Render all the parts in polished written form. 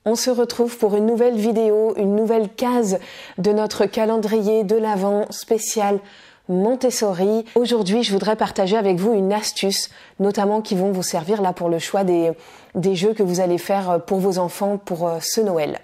On se retrouve pour une nouvelle vidéo, une nouvelle case de notre calendrier de l'Avent spécial Montessori. Aujourd'hui, je voudrais partager avec vous une astuce, notamment qui vont vous servir là pour le choix des jeux que vous allez faire pour vos enfants pour ce Noël.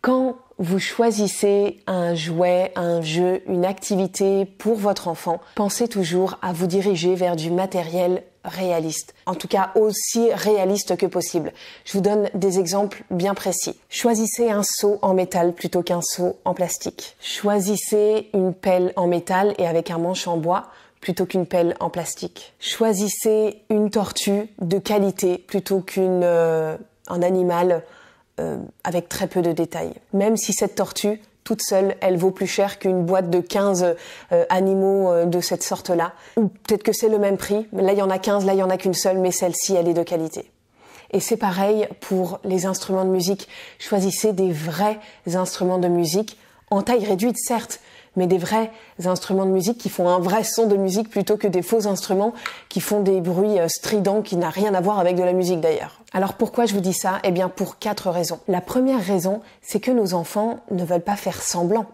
Quand vous choisissez un jouet, un jeu, une activité pour votre enfant, pensez toujours à vous diriger vers du matériel réaliste. En tout cas, aussi réaliste que possible. Je vous donne des exemples bien précis. Choisissez un seau en métal plutôt qu'un seau en plastique. Choisissez une pelle en métal et avec un manche en bois plutôt qu'une pelle en plastique. Choisissez une tortue de qualité plutôt un animal avec très peu de détails. Même si cette tortue, toute seule, elle vaut plus cher qu'une boîte de 15 animaux de cette sorte-là. Ou peut-être que c'est le même prix. Là, il y en a 15, là, il y en a qu'une seule, mais celle-ci, elle est de qualité. Et c'est pareil pour les instruments de musique. Choisissez des vrais instruments de musique, en taille réduite, certes, mais des vrais instruments de musique qui font un vrai son de musique plutôt que des faux instruments qui font des bruits stridents qui n'ont rien à voir avec de la musique d'ailleurs. Alors pourquoi je vous dis ça ? Eh bien pour 4 raisons. La première raison, c'est que nos enfants ne veulent pas faire semblant.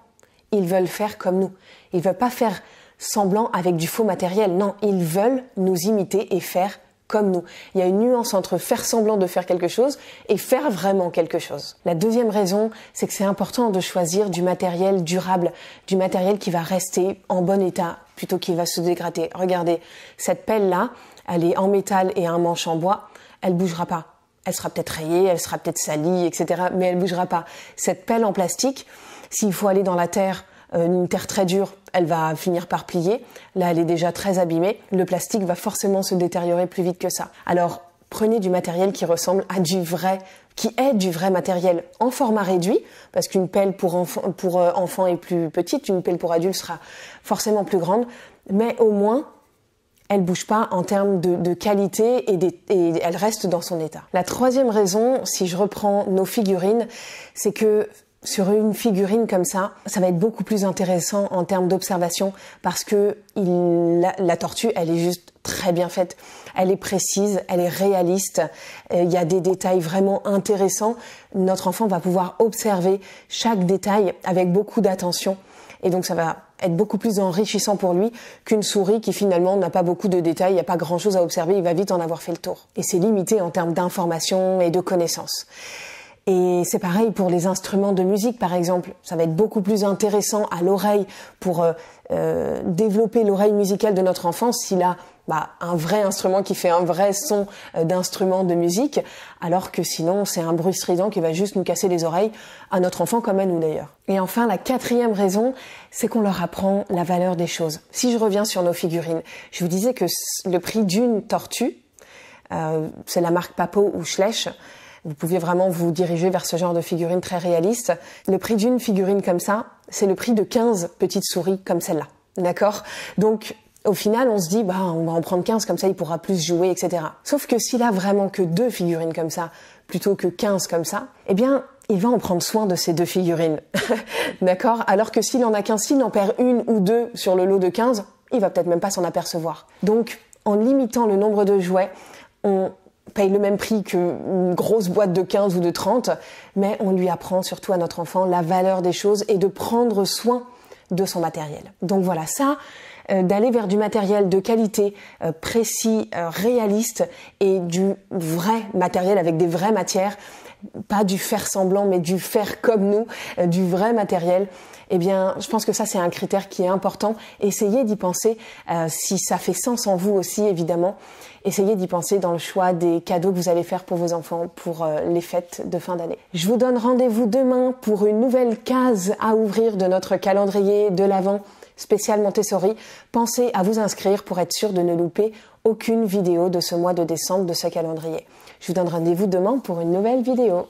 Ils veulent faire comme nous. Ils veulent pas faire semblant avec du faux matériel. Non, ils veulent nous imiter et faire comme nous. Il y a une nuance entre faire semblant de faire quelque chose et faire vraiment quelque chose. La deuxième raison, c'est que c'est important de choisir du matériel durable, du matériel qui va rester en bon état plutôt qu'il va se dégrader. Regardez, cette pelle-là, elle est en métal et un manche en bois, elle bougera pas. Elle sera peut-être rayée, elle sera peut-être salie, etc. Mais elle bougera pas. Cette pelle en plastique, s'il faut aller dans la terre, une terre très dure, elle va finir par plier. Là, elle est déjà très abîmée. Le plastique va forcément se détériorer plus vite que ça. Alors, prenez du matériel qui ressemble à du vrai matériel en format réduit, parce qu'une pelle pour enfant est plus petite, une pelle pour adulte sera forcément plus grande, mais au moins, elle bouge pas en termes de qualité et elle reste dans son état. La troisième raison, si je reprends nos figurines, c'est que sur une figurine comme ça va être beaucoup plus intéressant en termes d'observation parce que la tortue, elle est juste très bien faite. Elle est précise, elle est réaliste. Il y a des détails vraiment intéressants. Notre enfant va pouvoir observer chaque détail avec beaucoup d'attention. Et donc ça va être beaucoup plus enrichissant pour lui qu'une souris qui finalement n'a pas beaucoup de détails, il n'y a pas grand chose à observer, il va vite en avoir fait le tour. Et c'est limité en termes d'information et de connaissances. Et c'est pareil pour les instruments de musique, par exemple. Ça va être beaucoup plus intéressant à l'oreille pour développer l'oreille musicale de notre enfant s'il a un vrai instrument qui fait un vrai son d'instrument de musique, alors que sinon c'est un bruit strident qui va juste nous casser les oreilles, à notre enfant comme à nous d'ailleurs. Et enfin, la 4e raison, c'est qu'on leur apprend la valeur des choses. Si je reviens sur nos figurines, je vous disais que le prix d'une tortue, c'est la marque Papo ou Schleich. Vous pouvez vraiment vous diriger vers ce genre de figurine très réaliste. Le prix d'une figurine comme ça, c'est le prix de 15 petites souris comme celle-là. D'accord ? Donc, au final, on se dit, on va en prendre 15, comme ça il pourra plus jouer, etc. Sauf que s'il a vraiment que 2 figurines comme ça, plutôt que 15 comme ça, eh bien, il va en prendre soin de ces 2 figurines. D'accord ? Alors que s'il en a qu'un, s'il en perd 1 ou 2 sur le lot de 15, il va peut-être même pas s'en apercevoir. Donc, en limitant le nombre de jouets, on paye le même prix qu'une grosse boîte de 15 ou de 30, mais on lui apprend surtout à notre enfant la valeur des choses et de prendre soin de son matériel. Donc voilà, ça, d'aller vers du matériel de qualité, précis, réaliste et du vrai matériel avec des vraies matières, pas du faire semblant mais du faire comme nous, du vrai matériel, eh bien je pense que ça c'est un critère qui est important. Essayez d'y penser, si ça fait sens en vous aussi évidemment, essayez d'y penser dans le choix des cadeaux que vous allez faire pour vos enfants pour les fêtes de fin d'année. Je vous donne rendez-vous demain pour une nouvelle case à ouvrir de notre calendrier de l'Avent spécial Montessori. Pensez à vous inscrire pour être sûr de ne louper aucune vidéo de ce mois de décembre de ce calendrier. Je vous donne rendez-vous demain pour une nouvelle vidéo.